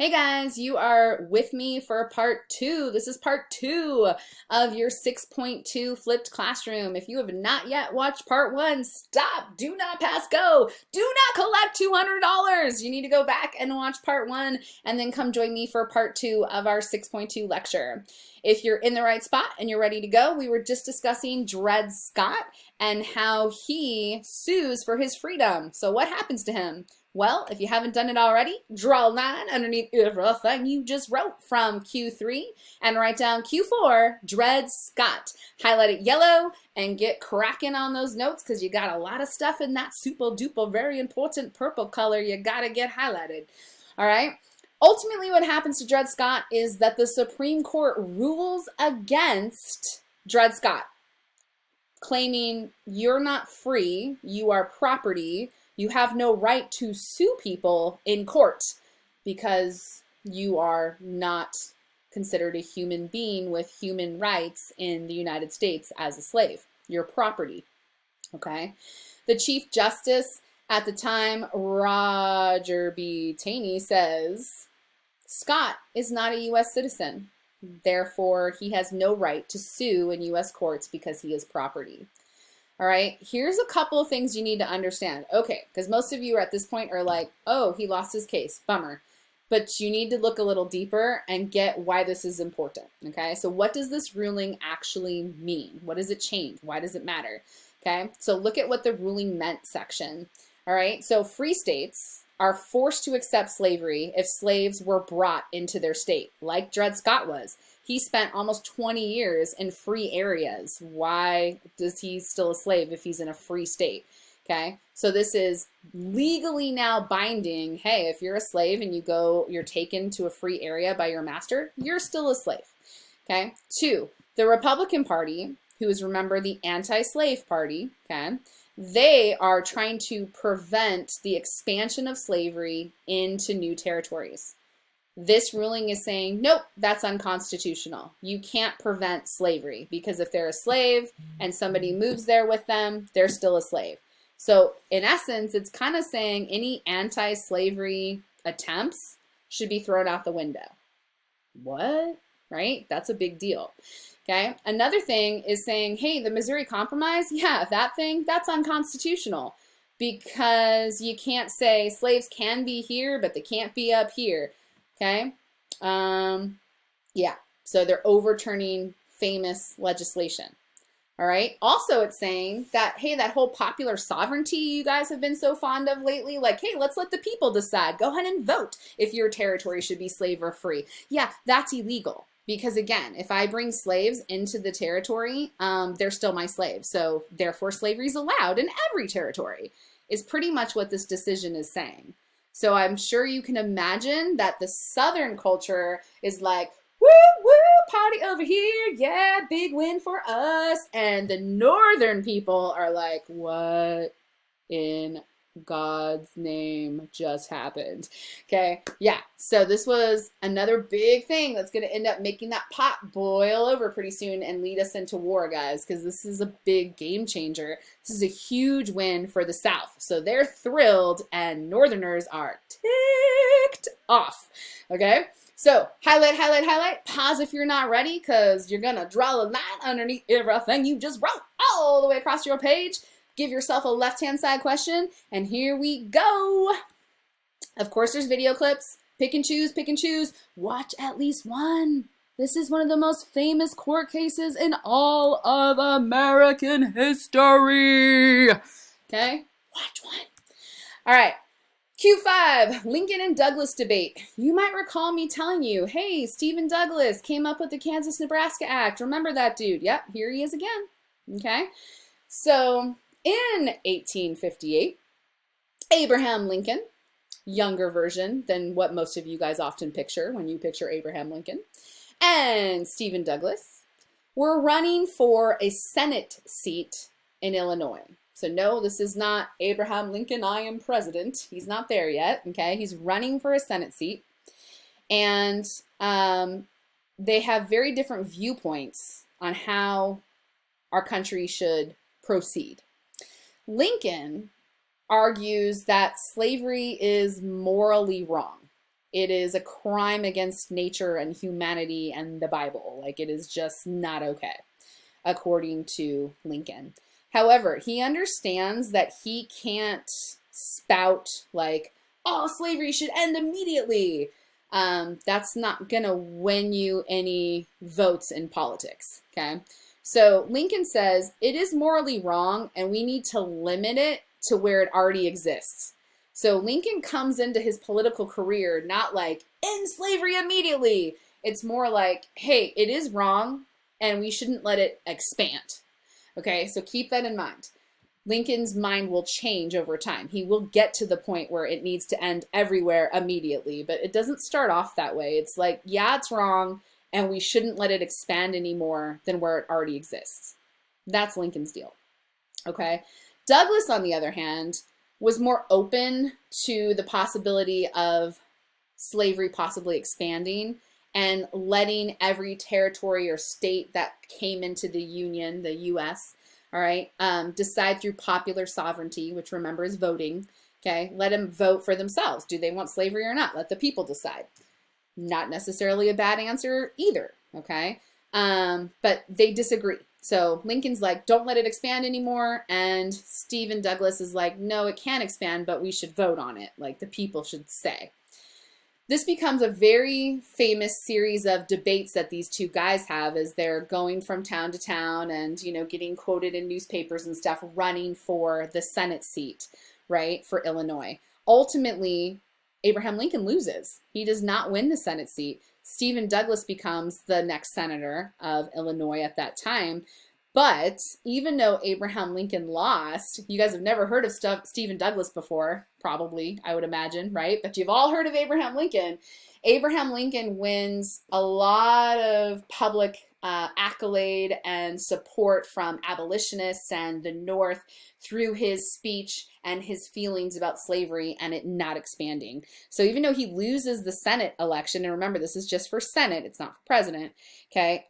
Hey guys, you are with me for part two. This is part two of your 6.2 flipped classroom. If you have not yet watched part one, stop, do not pass go, do not collect $200. You need to go back and watch part one and then come join me for part two of our 6.2 lecture. If you're in the right spot and you're ready to go, we were just discussing Dred Scott and how he sues for his freedom. So what happens to him? Well, if you haven't done it already, draw a line underneath everything you just wrote from Q3 and write down Q4, Dred Scott. Highlight it yellow and get cracking on those notes because you got a lot of stuff in that super duper very important purple color you got to get highlighted. All right. Ultimately, what happens to Dred Scott is that the Supreme Court rules against Dred Scott, claiming you're not free, you are property. You have no right to sue people in court because you are not considered a human being with human rights in the United States as a slave. You're property, okay? The Chief Justice at the time, Roger B. Taney, says, Scott is not a U.S. citizen. Therefore, he has no right to sue in U.S. courts because he is property. All right, here's a couple of things you need to understand. Okay, because most of you at this point are like, oh, he lost his case, bummer. But you need to look a little deeper and get why this is important, okay? So what does this ruling actually mean? What does it change? Why does it matter? Okay, so look at what the ruling meant section. All right, so free states are forced to accept slavery if slaves were brought into their state, like Dred Scott was. He spent almost 20 years in free areas. Why is he still a slave if he's in a free state? Okay, so this is legally now binding. Hey, if you're a slave and you're taken to a free area by your master, you're still a slave. Okay, 2, the Republican Party, who is, remember, the anti-slave party, okay, they are trying to prevent the expansion of slavery into new territories. This ruling is saying, nope, that's unconstitutional. You can't prevent slavery because if they're a slave and somebody moves there with them, they're still a slave. So in essence, it's kind of saying any anti-slavery attempts should be thrown out the window. What? Right? That's a big deal. Okay. Another thing is saying, hey, the Missouri Compromise, yeah, that thing, that's unconstitutional because you can't say slaves can be here, but they can't be up here. Okay. Yeah. So they're overturning famous legislation. All right. Also, it's saying that, hey, that whole popular sovereignty you guys have been so fond of lately, like, hey, let's let the people decide. Go ahead and vote if your territory should be slave or free. Yeah, that's illegal. Because again, if I bring slaves into the territory, they're still my slaves. So therefore, slavery is allowed in every territory, is pretty much what this decision is saying. So I'm sure you can imagine that the Southern culture is like, woo, woo, party over here. Yeah, big win for us. And the Northern people are like, what in God's name just happened? Okay, yeah, so this was another big thing that's going to end up making that pot boil over pretty soon and lead us into war, guys, because this is a big game changer. This is a huge win for the South. So they're thrilled and Northerners are ticked off. Okay, so highlight, highlight, highlight. Pause if you're not ready because you're going to draw a line underneath everything you just wrote all the way across your page. Give yourself a left-hand side question, and here we go. Of course, there's video clips. Pick and choose, pick and choose. Watch at least one. This is one of the most famous court cases in all of American history. Okay, watch one. All right, Q5, Lincoln and Douglas debate. You might recall me telling you, hey, Stephen Douglas came up with the Kansas-Nebraska Act. Remember that dude? Yep, here he is again. Okay, so in 1858, Abraham Lincoln, younger version than what most of you guys often picture when you picture Abraham Lincoln, and Stephen Douglas were running for a Senate seat in Illinois. So no, this is not Abraham Lincoln, I am president. He's not there yet, okay? He's running for a Senate seat. And they have very different viewpoints on how our country should proceed. Lincoln argues that slavery is morally wrong. It is a crime against nature and humanity and the Bible. Like, it is just not okay, according to Lincoln. However, he understands that he can't spout like, oh, slavery should end immediately. That's not going to win you any votes in politics, okay? So Lincoln says it is morally wrong and we need to limit it to where it already exists. So Lincoln comes into his political career not like, end slavery immediately. It's more like, hey, it is wrong and we shouldn't let it expand. Okay, so keep that in mind. Lincoln's mind will change over time. He will get to the point where it needs to end everywhere immediately, but it doesn't start off that way. It's like, yeah, it's wrong, and we shouldn't let it expand any more than where it already exists. That's Lincoln's deal. Okay, Douglas, on the other hand, was more open to the possibility of slavery possibly expanding and letting every territory or state that came into the Union, the U.S., all right, decide through popular sovereignty, which remember is voting, okay? Let them vote for themselves. Do they want slavery or not? Let the people decide. Not necessarily a bad answer either, okay? But they disagree. So Lincoln's like, don't let it expand anymore. And Stephen Douglas is like, no, it can expand, but we should vote on it. Like, the people should say. This becomes a very famous series of debates that these two guys have as they're going from town to town and, you know, getting quoted in newspapers and stuff, running for the Senate seat, right, for Illinois. Ultimately, Abraham Lincoln loses. He does not win the Senate seat. Stephen Douglas becomes the next senator of Illinois at that time. But even though Abraham Lincoln lost, you guys have never heard of Stephen Douglas before, probably, I would imagine, right? But you've all heard of Abraham Lincoln. Abraham Lincoln wins a lot of public accolade and support from abolitionists and the North through his speech and his feelings about slavery and it not expanding. So even though he loses the Senate election, and remember, this is just for Senate, it's not for president, okay?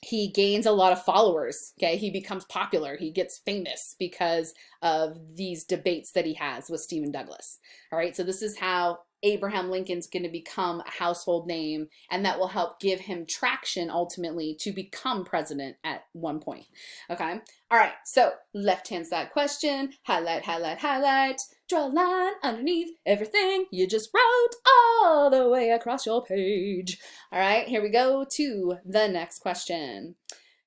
He gains a lot of followers, okay? He becomes popular. He gets famous because of these debates that he has with Stephen Douglas, all right? So this is how Abraham Lincoln's going to become a household name, and that will help give him traction ultimately to become president at one point, okay? All right, so left-hand side question, highlight, highlight, highlight, draw a line underneath everything you just wrote all the way across your page. All right, here we go to the next question.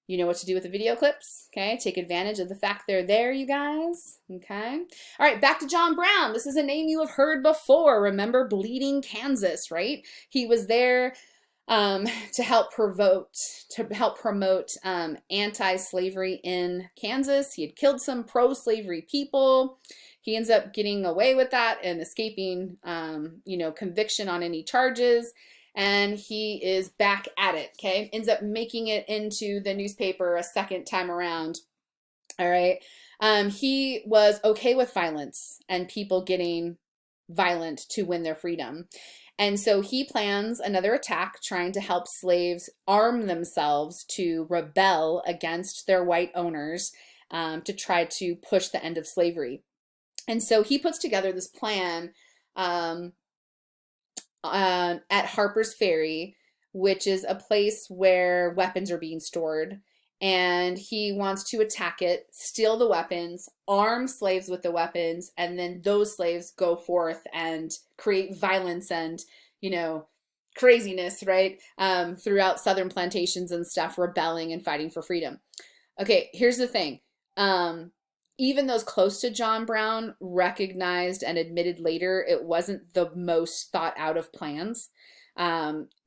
You know what to do with the video clips, okay? Take advantage of the fact they're there, you guys, okay? All right, back to John Brown. This is a name you have heard before. Remember Bleeding Kansas, right? He was there to help promote anti-slavery in Kansas. He had killed some pro-slavery people. He ends up getting away with that and escaping, you know, conviction on any charges. And he is back at it, okay? Ends up making it into the newspaper a second time around, all right? He was okay with violence and people getting violent to win their freedom. And so he plans another attack trying to help slaves arm themselves to rebel against their white owners to try to push the end of slavery. And so he puts together this plan at Harper's Ferry, which is a place where weapons are being stored. And he wants to attack it, steal the weapons, arm slaves with the weapons, and then those slaves go forth and create violence and, you know, craziness, right? Throughout southern plantations and stuff, rebelling and fighting for freedom. Okay, here's the thing. Even those close to John Brown recognized and admitted later it wasn't the most thought out of plans.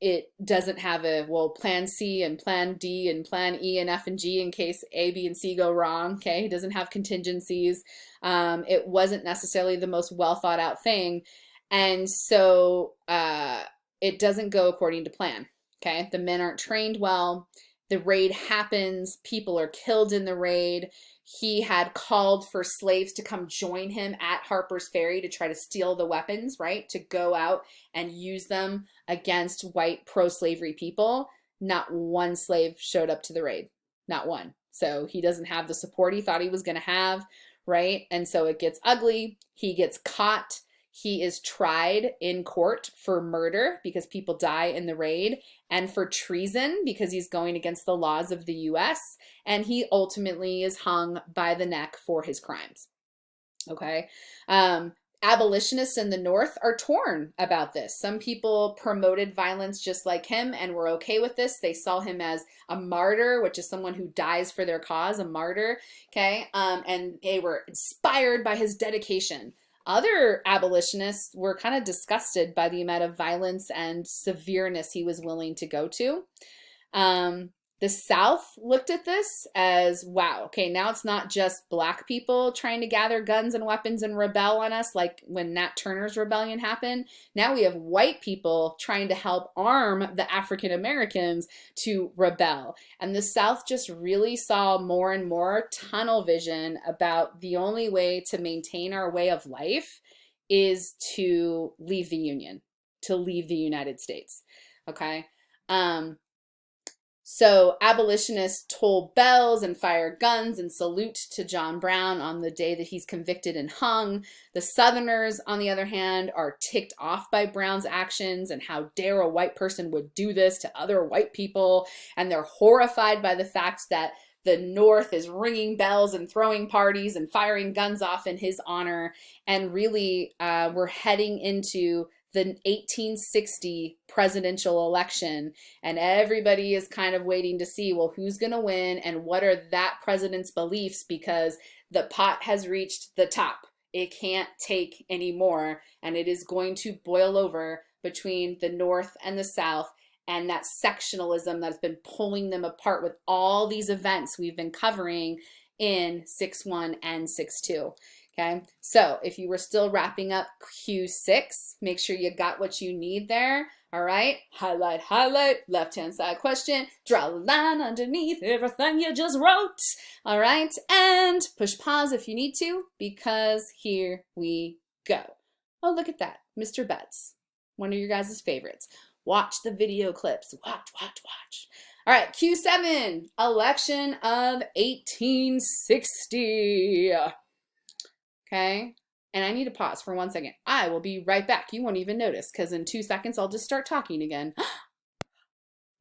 It doesn't have a, well, plan C and plan D and plan E and F and G in case A, B, and C go wrong, okay? It doesn't have contingencies. It wasn't necessarily the most well thought out thing. And so it doesn't go according to plan, okay? The men aren't trained well. The raid happens. People are killed in the raid. He had called for slaves to come join him at Harper's Ferry to try to steal the weapons, right? To go out and use them against white pro-slavery people. Not one slave showed up to the raid. Not one. So he doesn't have the support he thought he was going to have, right? And so it gets ugly. He gets caught. He is tried in court for murder because people die in the raid, and for treason because he's going against the laws of the US, and he ultimately is hung by the neck for his crimes. Okay. Abolitionists in the North are torn about this. Some people promoted violence just like him and were okay with this. They saw him as a martyr, which is someone who dies for their cause, a martyr. Okay. And they were inspired by his dedication. Other abolitionists were kind of disgusted by the amount of violence and severeness he was willing to go to. The South looked at this as, wow, okay, now it's not just black people trying to gather guns and weapons and rebel on us like when Nat Turner's rebellion happened. Now we have white people trying to help arm the African Americans to rebel. And the South just really saw more and more tunnel vision about the only way to maintain our way of life is to leave the Union, to leave the United States, okay? So abolitionists toll bells and fire guns and salute to John Brown on the day that he's convicted and hung. The Southerners, on the other hand, are ticked off by Brown's actions and how dare a white person would do this to other white people. And they're horrified by the fact that the North is ringing bells and throwing parties and firing guns off in his honor. And really, we're heading into the 1860 presidential election, and everybody is kind of waiting to see, well, who's going to win and what are that president's beliefs, because the pot has reached the top. It can't take any more, and it is going to boil over between the North and the South, and that sectionalism that's been pulling them apart with all these events we've been covering in 6-1 and 6-2. Okay, so if you were still wrapping up Q6, make sure you got what you need there. All right, highlight, highlight, left-hand side question, draw a line underneath everything you just wrote. All right, and push pause if you need to, because here we go. Oh, look at that, Mr. Betts, one of your guys' favorites. Watch the video clips, watch, watch, watch. All right, Q7, election of 1860. Okay, and I need to pause for 1 second. I will be right back. You won't even notice because in 2 seconds I'll just start talking again.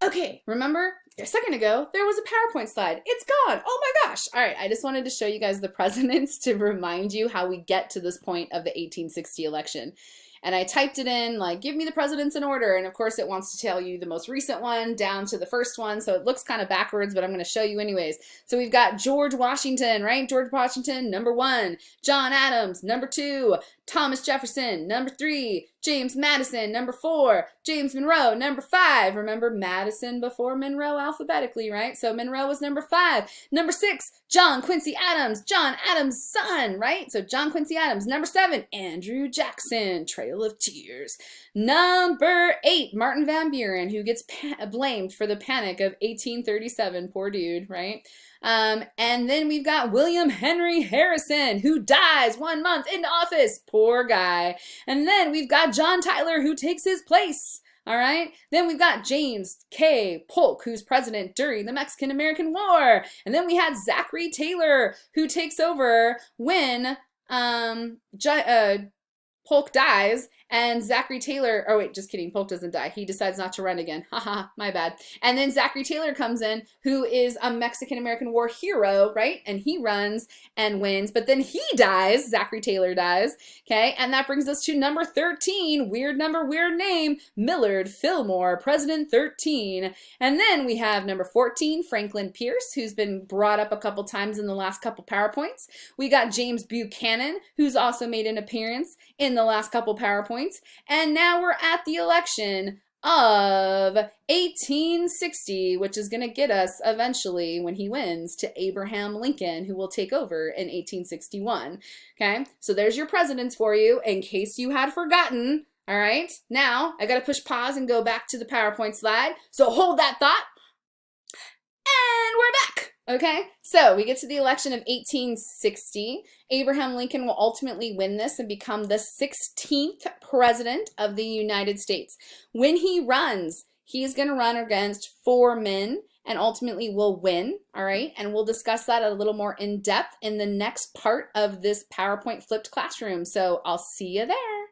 Okay, remember a second ago there was a PowerPoint slide. It's gone. Oh my gosh. All right, I just wanted to show you guys the presidents to remind you how we get to this point of the 1860 election. And I typed it in, like, give me the presidents in order. And of course it wants to tell you the most recent one down to the first one. So it looks kind of backwards, but I'm going to show you anyways. So we've got George Washington, right? George Washington, #1. John Adams, #2. Thomas Jefferson, #3. James Madison, #4. James Monroe, #5. Remember Madison before Monroe alphabetically, right? So Monroe was #5. #6, John Quincy Adams, John Adams' son, right? So John Quincy Adams. #7, Andrew Jackson, Trail of Tears. #8, Martin Van Buren, who gets blamed for the Panic of 1837. Poor dude, right? And then we've got William Henry Harrison, who dies 1 month into office. Poor guy. And then we've got John Tyler, who takes his place. All right. Then we've got James K. Polk, who's president during the Mexican-American War. And then we had Zachary Taylor, who takes over when Polk dies, and Zachary Taylor, oh wait, just kidding, Polk doesn't die. He decides not to run again. Haha, my bad. And then Zachary Taylor comes in, who is a Mexican-American War hero, right? And he runs and wins, but then he dies. Zachary Taylor dies, okay? And that brings us to number 13, weird number, weird name, Millard Fillmore, President 13. And then we have number 14, Franklin Pierce, who's been brought up a couple times in the last couple PowerPoints. We got James Buchanan, who's also made an appearance in the last couple PowerPoints. And now we're at the election of 1860, which is going to get us eventually, when he wins, to Abraham Lincoln, who will take over in 1861. Okay, so there's your presidents for you in case you had forgotten. All right, now I got to push pause and go back to the PowerPoint slide. So hold that thought. And we're back. Okay, so we get to the election of 1860. Abraham Lincoln will ultimately win this and become the 16th president of the United States. When he runs, he's going to run against 4 men and ultimately will win, all right? And we'll discuss that a little more in depth in the next part of this PowerPoint flipped classroom. So I'll see you there.